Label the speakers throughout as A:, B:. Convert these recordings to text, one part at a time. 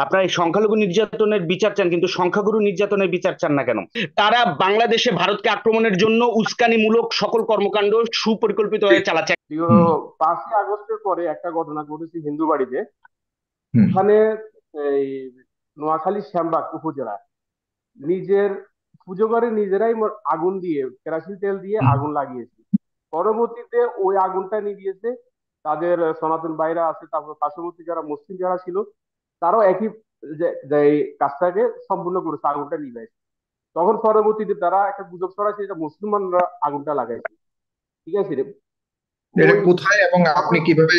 A: আপনারা এই সংখ্যালঘু নির্যাতনের বিচার চান, কিন্তু সংখ্যাগুরু নির্যাতনের বিচার চান না কেন? তারা বাংলাদেশে ভারতকে আক্রমণের জন্য উস্কানিমূলক সকল কর্মকাণ্ড সুপরিকল্পিতভাবে চালাচ্ছে।
B: হুম। 5ই আগস্টের পরে একটা ঘটনা ঘটেছে হিন্দু বাড়িতে।
C: হুম।
B: ওখানে এই নোয়াখালী শ্যামবাগ উপজেলা নিজের পুজো করে নিজেরাই আগুন দিয়ে কেরোসিন তেল দিয়ে
C: হুম।
B: আগুন লাগিয়েছে। পরবর্তীতে ওই আগুনটা নিভিয়েছে তাদের সনাতন ভাইরা আছে, তারপর পার্শ্ববর্তী যারা মুসলিম যারা ছিল তারাও একই যে এই কাজটাকে সম্পূর্ণ করেছে, আগুনটা নিভাইছে। তখন পরবর্তীতে তারা একটা গুজব ছড়াইছে যে মুসলমানরা আগুনটা লাগাইছে। ঠিক আছে রে?
C: এটা
B: ওই
C: কোথায় এবং আপনি
B: তখন
C: কিভাবে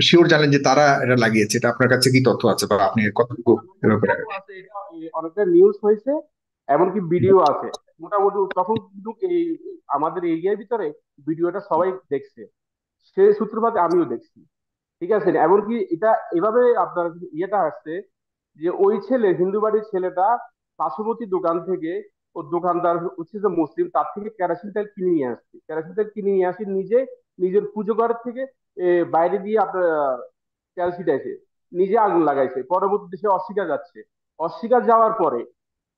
C: শিওর জানেন যে তারা এটা লাগিয়েছে? এটা আপনার কাছে কি তথ্য আছে বা আপনি কতটুকু
B: আমার
C: এ
B: কাছে
C: ব্যাপারে?
B: তথ্য আছে, এটা অনেকটা নিউজ হয়েছে, এমনকি ভিডিও আছে। মোটামুটি তখন কিন্তু এই আমাদের এরিয়ার ভিতরে ভিডিওটা সবাই দেখছে, সে সূত্রপাতে আমিও দেখছি। ঠিক আছে, এমনকি এটা এভাবে আপনার ইয়েটা আসছে যে ওই ছেলে হিন্দু বাড়ির ছেলেটা পার্শ্ববর্তী দোকান থেকে, ও দোকানদার হচ্ছে যে মুসলিম, তার থেকে কেরোসিন তেল কিনে নিয়ে আসছে। কেরোসিন তেল কিনে নিয়ে আসি নিজে নিজের পুজো ঘর থেকে বাইরে দিয়ে আপনার তেল ছিটাইছে, নিজে আগুন লাগাইছে। পরবর্তীতে সে অস্বীকার যাচ্ছে। অস্বীকার যাওয়ার পরে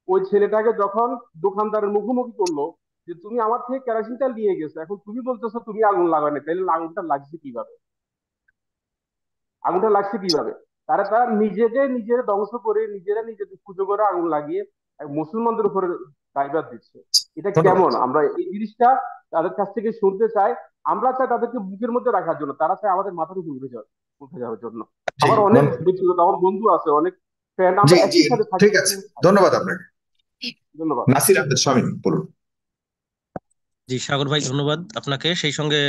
B: ওই ছেলেটাকে যখন দোকানদারের মুখোমুখি করলো যে তুমি আমার থেকে কেরোসিন তেল নিয়ে গেছো, এখন তুমি বলতেছো তুমি আগুন লাগানো, তাহলে আগুনটা লাগছে কিভাবে? আগুনটা লাগছে কিভাবে? তারা নিজেকে নিজের ধ্বংস করে নিজেরা নিজেদের পুজো করে আগুন লাগিয়ে মুসলমানদের উপরে দায়ভার দিচ্ছে। এটা
C: ধন্যবাদ।
B: কেমন? আমরা এই জিনিসটা তাদের কাছ থেকে শুনতে চাই। আমরা চাই তাদেরকে বুকের মধ্যে রাখার জন্য, তারা চায় আমাদের মাথার উপর উঠে যাওয়ার জন্য।
C: জি,
B: আমার অনেক ব্যক্তিগত আমার বন্ধু আছে, অনেক ফ্রেন্ড, আমরা
C: জি, জি,
B: একই সাথে থাকি,
C: ঠিক আছে।
B: একই সাথে খাই।
C: ধন্যবাদ আপনাকে।
B: ধন্যবাদ।
C: নাসির আহমেদ শামীম বলুন।
D: জি সাগর ভাই, ধন্যবাদ আপনাকে, সেই সঙ্গে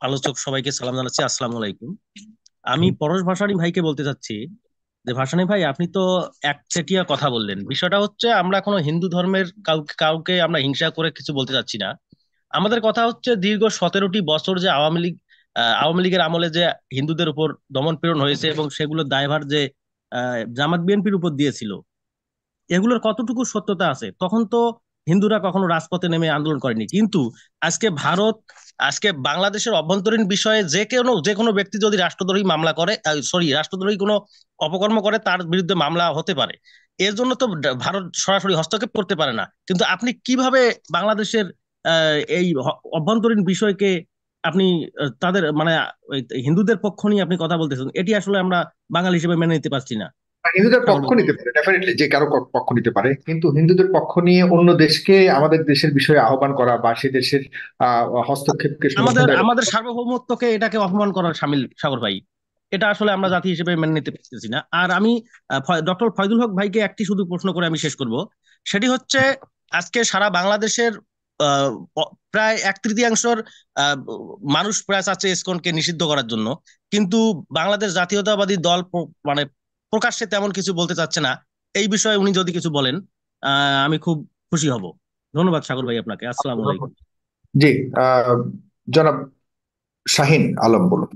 D: আলোচক সবাইকে সালাম জানাচ্ছি, আসসালামু আলাইকুম। আমি পরশ ভাসানী ভাইকে বলতে চাচ্ছি যে ভাসানী ভাই, আপনি তো একচেটিয়া কথা বললেন। বিষয়টা হচ্ছে আমরা কোনো হিন্দু ধর্মের কাউকে কাউকে আমরা হিংসা করে কিছু বলতে চাচ্ছি না। আমাদের কথা হচ্ছে দীর্ঘ 17টি বছর যে আওয়ামী লীগের আমলে যে হিন্দুদের উপর দমন পীড়ন হয়েছে এবং সেগুলোর দায়ভার যে জামাত বিএনপির উপর দিয়েছিল, এগুলোর কতটুকু সত্যতা আছে? তখন তো হিন্দুরা কখনো রাজপথে নেমে আন্দোলন করেনি, কিন্তু আজকে ভারত, আজকে বাংলাদেশের অভ্যন্তরীণ বিষয়ে যে কোনো ব্যক্তি যদি রাষ্ট্রদ্রোহী মামলা করে, রাষ্ট্রদ্রোহী কোনো অপকর্ম করে, তার বিরুদ্ধে মামলা হতে পারে। এর জন্য তো ভারত সরাসরি হস্তক্ষেপ করতে পারে না। কিন্তু আপনি কিভাবে বাংলাদেশের এই অভ্যন্তরীণ বিষয়কে আপনি তাদের মানে ওই হিন্দুদের পক্ষ নিয়ে আপনি কথা বলতেছেন, এটি আসলে আমরা বাঙালি হিসেবে মেনে নিতে পারছি না।
C: হিন্দুদের
D: সাগর
C: পক্ষ
D: ভাই,
C: নিতে পারে, ডেফিনেটলি যে কারো পক্ষ নিতে পারে, কিন্তু হিন্দুদের পক্ষ নিয়ে অন্য দেশকে আমাদের দেশের বিষয়ে আহ্বান করা বা সে দেশের হস্তক্ষেপকে সমর্থন
D: আমাদের
C: দেওয়া,
D: আমাদের সার্বভৌমত্বকে এটাকে অপমান করার শামিল সাগর ভাই। এটা আসলে আমরা জাতি হিসেবে মেনে নিতে পারতেছি না। আর আমি ডক্টর ফয়জুল হক ভাইকে একটি শুধু প্রশ্ন করে আমি শেষ করব। সেটি হচ্ছে, আজকে সারা বাংলাদেশের আহ, প্রায় 1/3 আহ, মানুষ প্রায় চাচ্ছে ইসকনকে নিষিদ্ধ করার জন্য, কিন্তু বাংলাদেশ জাতীয়তাবাদী দল মানে প্রকাশ্যে তেমন কিছু বলতে চাচ্ছে না। এই বিষয়ে উনি যদি কিছু বলেন, আমি খুব খুশি হব। ধন্যবাদ সাগর ভাই আপনাকে, আসসালামু আলাইকুম।
C: জি। আহ জনাব শাহিন আলম বলুন।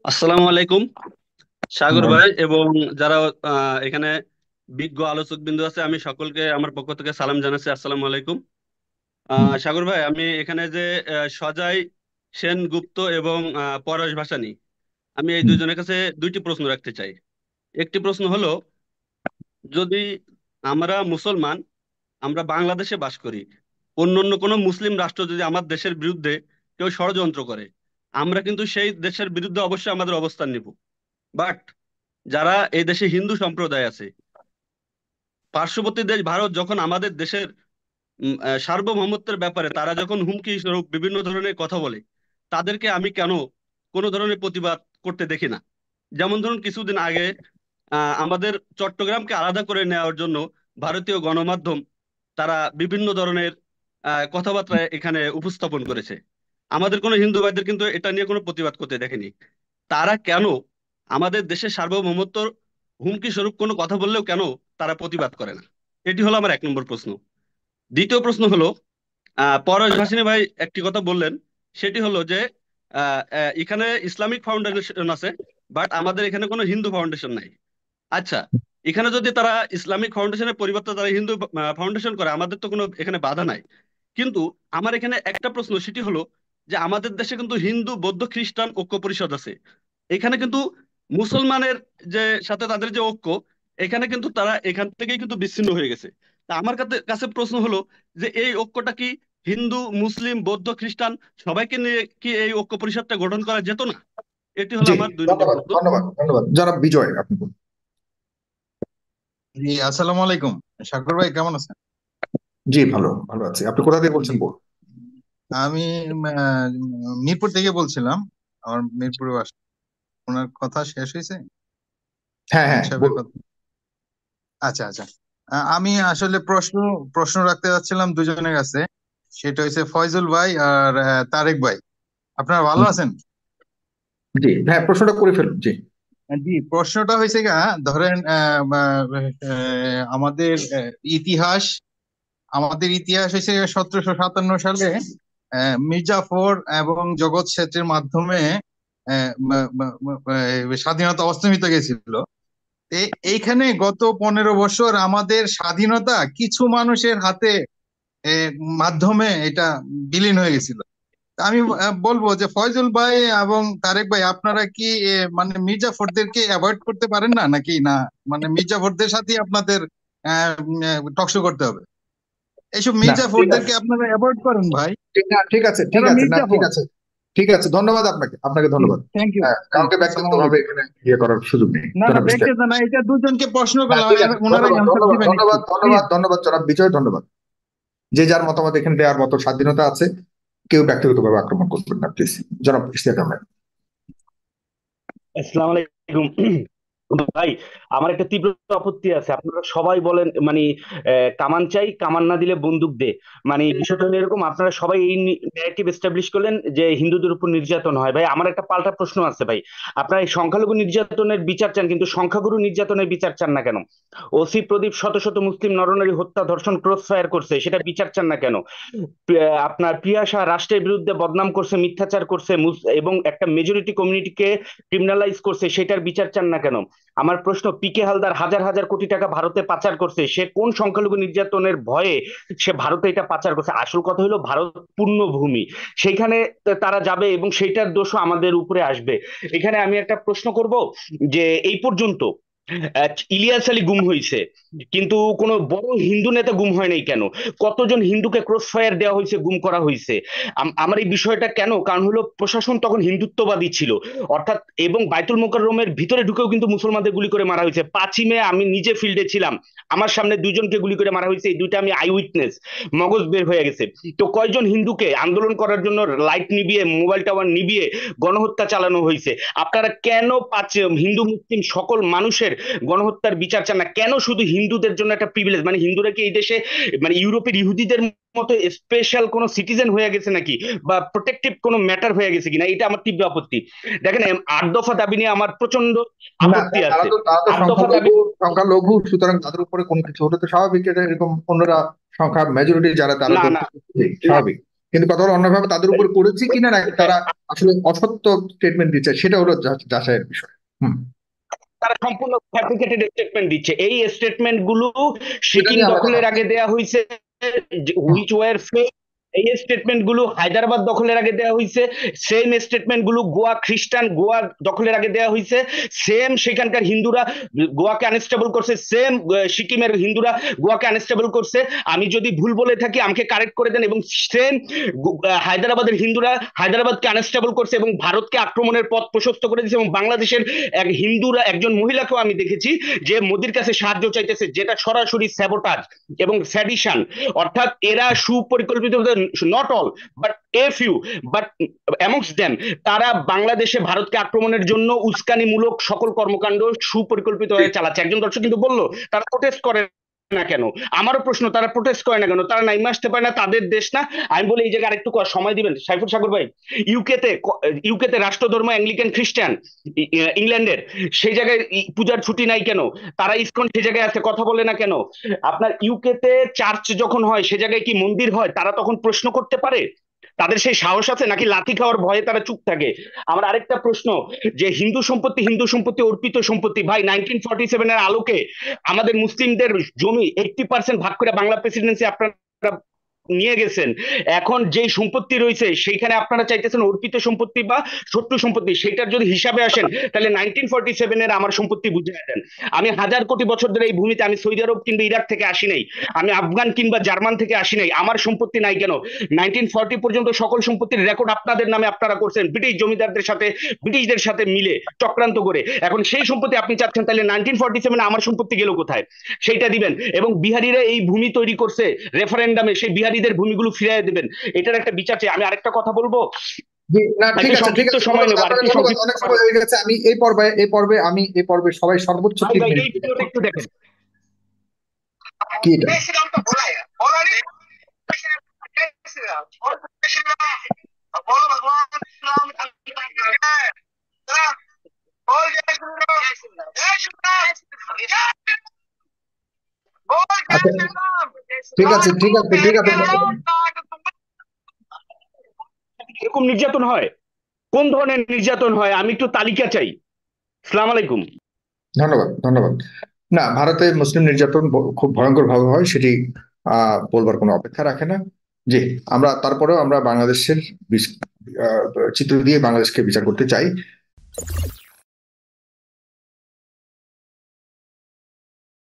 E: আসসালামু আলাইকুম সাগর
C: হুম।
E: ভাই, এবং যারা এখানে বিজ্ঞ আলোচক বিন্দু আছে, আমি সকলকে আমার পক্ষ থেকে সালাম জানাচ্ছি। আসসালামু আলাইকুম। সাগর ভাই, আমি এখানে যে সজয় সেনগুপ্ত এবং পরশ ভাসানী, আমি এই
C: হুম।
E: দুইজনের কাছে দুইটি প্রশ্ন রাখতে চাই। একটি প্রশ্ন হলো, যদি আমরা মুসলমান, আমরা বাংলাদেশে বাস করি, অন্যান্য কোনো মুসলিম রাষ্ট্র যদি আমার দেশের বিরুদ্ধে কেউ ষড়যন্ত্র করে, আমরা কিন্তু সেই দেশের বিরুদ্ধে অবশ্যই আমাদের অবস্থান নিব। বাট যারা এই দেশে হিন্দু সম্প্রদায় আছে, পার্শ্ববর্তী দেশ ভারত যখন আমাদের দেশের সার্বভৌমত্বের ব্যাপারে তারা যখন হুমকি স্বরূপ বিভিন্ন ধরনের কথা বলে, তাদেরকে আমি কেন কোনো ধরনের প্রতিবাদ করতে দেখি না? যেমন ধরুন, কিছুদিন আগে আমাদের চট্টগ্রামকে আলাদা করে নেওয়ার জন্য ভারতীয় গণমাধ্যম তারা বিভিন্ন ধরনের কথাবার্তা এখানে উপস্থাপন করেছে। আমাদের কোনো হিন্দু ভাইদের কিন্তু এটা নিয়ে কোনো প্রতিবাদ করতে দেখেনি। তারা কেন আমাদের দেশের সার্বভৌমত্ব হুমকি স্বরূপ কোনো কথা বললেও কেন তারা প্রতিবাদ করে না? এটি হলো আমার 1 নম্বর প্রশ্ন। দ্বিতীয় প্রশ্ন হলো, পরশ ভাসিনী ভাই একটি কথা বললেন, সেটি হলো যে এখানে ইসলামিক ফাউন্ডেশন আছে, বাট আমাদের এখানে কোনো হিন্দু ফাউন্ডেশন নাই। আচ্ছা, এখানে যদি তারা ইসলামিক ফাউন্ডেশনের পরিবর্তে তারা হিন্দু ফাউন্ডেশন করে, আমাদের তো কোনো এখানে বাধা নাই। কিন্তু আমার এখানে একটা প্রশ্ন, সেটি হলো যে আমাদের দেশে কিন্তু হিন্দু বৌদ্ধ খ্রিস্টান ঐক্য পরিষদ আছে। এখানে কিন্তু মুসলমানের যে সাথে তাদের যে ঐক্য, এখানে কিন্তু তারা এখান থেকেই কিন্তু বিচ্ছিন্ন হয়ে গেছে। তা আমার কাছে কাছে প্রশ্ন হলো যে এই ঐক্যটা কি হিন্দু, মুসলিম, বৌদ্ধ, খ্রিস্টান সবাইকে নিয়ে কি এই ঐক্য পরিষদটা গঠন করা যেত না? এটি হলো
C: জি,
E: আমার 2 নম্বর
C: ধন্যবাদ
E: প্রশ্ন।
C: ধন্যবাদ ধন্যবাদ। জনাব বিজয়, আপনি বলুন।
F: জি, আসসালামু আলাইকুম। সাগর ভাই কেমন আছেন?
C: জি, ভালো ভালো আছি। আপনি কোথা থেকে বলছেন
F: জি,
C: বলুন।
F: আমি মিরপুর থেকে বলছিলাম। আমার মিরপুরে বাসা। ওনার কথা শেষ হয়েছে?
C: হ্যাঁ
F: আমিন
C: হ্যাঁ,
F: সাহেবের
C: বলুন।
F: কথা। আচ্ছা আচ্ছা। আমি আসলে প্রশ্ন রাখতে যাচ্ছিলাম দুজনের কাছে। সেটা হচ্ছে ফয়জুল ভাই আর তারেক ভাই। আপনারা ভালো
C: হুম,
F: আছেন?
C: জি হ্যাঁ, প্রশ্নটা করে ফেলুন। জি
F: জি, প্রশ্নটা হয়েছে ধরেন আমাদের ইতিহাস আমাদের ইতিহাস হয়েছে 1757 সালে মির্জাফর এবং জগৎ সেটের মাধ্যমে স্বাধীনতা অস্তমিত গেছিল। এইখানে গত 15 বছর আমাদের স্বাধীনতা কিছু মানুষের হাতে মাধ্যমে এটা বিলীন হয়ে গেছিল। তা আমি বলবো যে ফয়জুল ভাই এবং তারেক ভাই, আপনারা কি মানে মির্জাফরদেরকে অ্যাভয়েড করতে পারেন না, নাকি না মানে মির্জাফরদের সাথে আপনাদের টকশো করতে হবে? এইসব
C: না, ঠিক আছে
F: মির্জাফরদেরকে আপনারা অ্যাভয়েড করেন ভাই।
C: ঠিক আছে ঠিক
F: এরা
C: আছে, না ঠিক
F: মির্জাফর।
C: আছে ঠিক আছে, ধন্যবাদ আপনাকে, আপনাকে ধন্যবাদ।
F: Thank you.
C: হ্যাঁ,
F: জি,
C: কাউকে
F: সালাম
C: ব্যক্তিগত ভাবে
F: আলাইকুম।
C: এখানে ইয়ে করার সুযোগ নেই,
F: না না,
C: জনাব ইসলাম।
F: ব্যক্তিগত না, এটা দুজনকে প্রশ্ন
C: হ্যাঁ
F: করলাম,
C: ঠিক আছে,
F: ওনারাই
C: ধন্যবাদ
F: অ্যান্সার
C: ধন্যবাদ
F: দিবেন একটু
C: ধন্যবাদ ধন্যবাদ
F: প্লিজ।
C: ধন্যবাদ জনাব বিজয়, ধন্যবাদ। যে যার মতামত এখানে দেওয়ার মতো স্বাধীনতা আছে, কেউ ব্যক্তিগতভাবে আক্রমণ করবেন না প্লিজ। জনাব ইশতিয়াক আহমেদ।
A: আসসালামু আলাইকুম। ভাই, আমার একটা তীব্র আপত্তি আছে। আপনারা সবাই বলেন মানে কামান চাই, কামান না দিলে বন্দুক দে। মানে বিষয়টা হলো এরকম, আপনারা সবাই এই ন্যারেটিভ এস্টাবলিশ করলেন যে হিন্দুদের উপর নির্যাতন হয়। ভাই, আমার একটা পাল্টা প্রশ্ন আছে ভাই। আপনারা এই সংখ্যালঘু নির্যাতনের বিচার চান, কিন্তু সংখ্যাগুরু নির্যাতনের বিচার চান না কেন? ওসি প্রদীপ শত শত মুসলিম নরনারী হত্যা, ধর্ষণ, ক্রস ফায়ার করছে, সেটা বিচার চান না কেন? আপনার পিয়াসা রাষ্ট্রের বিরুদ্ধে বদনাম করছে, মিথ্যাচার করছে, এবং একটা মেজরিটি কমিউনিটিকে ক্রিমিনালাইজ করছে, সেটার বিচার চান না কেন? আমার প্রশ্ন, পিকে হালদার হাজার হাজার কোটি টাকা ভারতে পাচার করছে, সে কোন সংখ্যালঘু নির্যাতনের ভয়ে সে ভারতে এটা পাচার করছে? আসল কথা হলো ভারত পূর্ণ ভূমি, সেইখানে তারা যাবে এবং সেইটার দোষও আমাদের উপরে আসবে। এখানে আমি একটা প্রশ্ন করব যে এই পর্যন্ত ইলিয়াস আলী গুম হয়েছে, কিন্তু কোনো বড় হিন্দু নেতা গুম হয় নাই কেন? কতজন হিন্দুকে ক্রস ফায়ার দেওয়া হয়েছে, গুম করা হয়েছে? আমার এই বিষয়টা কেন, কারণ হলো প্রশাসন তখন হিন্দুত্ববাদী ছিল, অর্থাৎ, এবং বাইতুল মোকাররমের ভিতরে ঢুকেও কিন্তু মুসলমানদের গুলি করে মারা হয়েছে। 5ই মে আমি নিজে ফিল্ডে ছিলাম, আমার সামনে দুজনকে গুলি করে মারা হয়েছে, এই দুইটা আমি আই উইটনেস, মগজ বের হয়ে গেছে। তো কয়জন হিন্দুকে আন্দোলন করার জন্য লাইট নিভিয়ে, মোবাইল টাওয়ার নিভিয়ে গণহত্যা চালানো হয়েছে? আপনারা কেন হিন্দু মুসলিম সকল মানুষের গণহত্যার বিচার চান না? কেন শুধু হিন্দুদের জন্য একটা প্রিভিলেজ? মানে হিন্দুরা কি এই দেশে মানে ইউরোপের ইহুদিদের মতো স্পেশাল কোন সিটিজেন হয়ে গেছে নাকি, বা প্রোটেক্টিভ কোনো ম্যাটার হয়ে গেছে কিনা? এটা আমার তীব্র আপত্তি। দেখেন, 8 দফা দাবি নিয়ে আমার প্রচন্ড
C: না,
A: আপত্তি
C: তারা
A: আছে।
C: তো তারা তো
A: 8 দফা দাবি
C: সংখ্যালঘু, সুতরাং তাদের উপরে কোনো কিছু হলে তো স্বাভাবিক, এটা এরকম অন্যরা সংখ্যা মেজরিটি যারা তারা
A: না
C: তো
A: না না,
C: স্বাভাবিক। কিন্তু কথা হলো অন্যভাবে তাদের উপরে করেছি কিনা, নাকি তারা আসলে অসত্য স্টেটমেন্ট দিচ্ছে, সেটা হলো যাচাইয়ের বিষয়। হুম,
A: তারা সম্পূর্ণ ফ্যাব্রিকেটেড স্টেটমেন্ট দিচ্ছে। এই স্টেটমেন্ট গুলো
C: সেটা
A: সিকিম
C: নিয়ে আমরা কথা
A: দখলের আগে
C: বলছি।
A: দেয়া হয়েছে,
C: হুম,
A: হুইচ ওয়ার ফেক। এই স্টেটমেন্ট গুলো হায়দ্রাবাদ দখলের আগে দেওয়া হয়েছে, সেম স্টেটমেন্ট গুলো গোয়া খ্রিস্টান গোয়া দখলের আগে দেওয়া হয়েছে। সেম সেখানকার হিন্দুরা গোয়াকে আনস্টেবল করছে, সেম সিকিমের হিন্দুরা গোয়াকে আনস্টেবল করছে। আমি যদি ভুল বলে থাকি আমাকে কারেক্ট করে দেন। এবং সেম হায়দ্রাবাদের হিন্দুরা হায়দ্রাবাদকে আনস্টেবল করছে এবং ভারতকে আক্রমণের পথ প্রশস্ত করে দিয়েছে। এবং বাংলাদেশের এক হিন্দুরা, একজন মহিলাকেও আমি দেখেছি যে মোদির কাছে সাহায্য চাইতেছে, যেটা সরাসরি স্যাবোটাজ এবং স্যাডিশন। অর্থাৎ এরা সুপরিকল্পিত, not all but a few, but amongst them, তারা বাংলাদেশে ভারতকে আক্রমণের জন্য উস্কানিমূলক সকল কর্মকাণ্ড সুপরিকল্পিতভাবে চালাচ্ছে। একজন দর্শক কিন্তু বললো তারা প্রোটেস্ট করে না কেন? আমারও প্রশ্ন, তারা প্রোটেস্ট করে না কেন? তারা নাইমা আসতে পারে না? তাদের দেশ না? আমি বলি এই জায়গায় আরেকটু সময় দিবেন সাইফুল সাগর ভাই। ইউকেতে ইউকেতে রাষ্ট্রধর্ম অ্যাংলিকান খ্রিস্টান, ইংল্যান্ডের, সেই জায়গায় পূজার ছুটি নাই কেন? তারা ইসকন সে জায়গায় আছে, কথা বলে না কেন? আপনার ইউকেতে চার্চ যখন হয় সে জায়গায় কি মন্দির হয়? তারা তখন প্রশ্ন করতে পারে? তাদের সেই সাহস আছে, নাকি লাথি খাওয়ার ভয়ে তারা চুপ থাকে? আমার আরেকটা প্রশ্ন, যে হিন্দু সম্পত্তি অর্পিত সম্পত্তি, ভাই 1947 আলোকে আমাদের মুসলিমদের জমি 80% ভাগ করে বাংলা প্রেসিডেন্সি আপনারা নিয়ে গেছেন, এখন যেই সম্পত্তি রয়েছে সেইখানে আপনারা চাইতেছেন অর্পিত সম্পত্তি বা শত্রু সম্পত্তি, সেটার যদি হিসাবে আসেন তাহলে 1947 এর আমার সম্পত্তি বুঝিয়ে দেন। আমি হাজার কোটি বছর ধরে এই ভূমিতে, আমি সৌদি আরব কিংবা ইরাক থেকে আসি নাই, আমি আফগান কিংবা জার্মান থেকে আসি নাই, আমার সম্পত্তি নাই কেন? 1940 পর্যন্ত সকল সম্পত্তির রেকর্ড আপনাদের নামে আপনারা করছেন, ব্রিটিশ জমিদারদের সাথে, ব্রিটিশদের সাথে মিলে চক্রান্ত করে। এখন সেই সম্পত্তি আপনি চাচ্ছেন, তাহলে 1947 আমার সম্পত্তি গেল কোথায় সেইটা দিবেন। এবং বিহারিরা এই ভূমি তৈরি করছে রেফারেন্ডামে, সেই বিহারিদের ভূমিগুলো ফিরিয়ে দেবেন, এটার একটা বিচার চাই। আমি আরেকটা কথা বলবো,
C: জি, না ঠিক
A: একটা
C: আছে, ঠিক
A: সংক্ষিপ্ত
C: আছে,
A: সময়
C: ধন্যবাদ
A: নেবো,
C: আপনাকে,
A: আরেকটু
C: ধন্যবাদ,
A: সংক্ষিপ্ত
C: অনেক
A: সময়।
C: সময় হয়ে গেছে। আমি এই পর্বে সবাই সর্বোচ্চ
A: ভাই
C: 3
A: ভাই
C: মিনিট
A: এই ভিডিওটা একটু দেখেন।
C: কি এটা? আচ্ছা, ঠিক আছে, ঠিক আছে, ঠিক আছে,
A: এরকম নির্যাতন হয়? কোন ধরনের নির্যাতন হয় আমি একটু তালিকা চাই। সালাম আলাইকুম।
C: ধন্যবাদ, ধন্যবাদ। না, ভারতে মুসলিম নির্যাতন খুব ভয়ঙ্কর ভাবে হয়, সেটি বলবার কোনো অপেক্ষা রাখে না। জি, তারপরেও আমরা বাংলাদেশের চিত্র দিয়ে বাংলাদেশকে বিচার করতে চাই।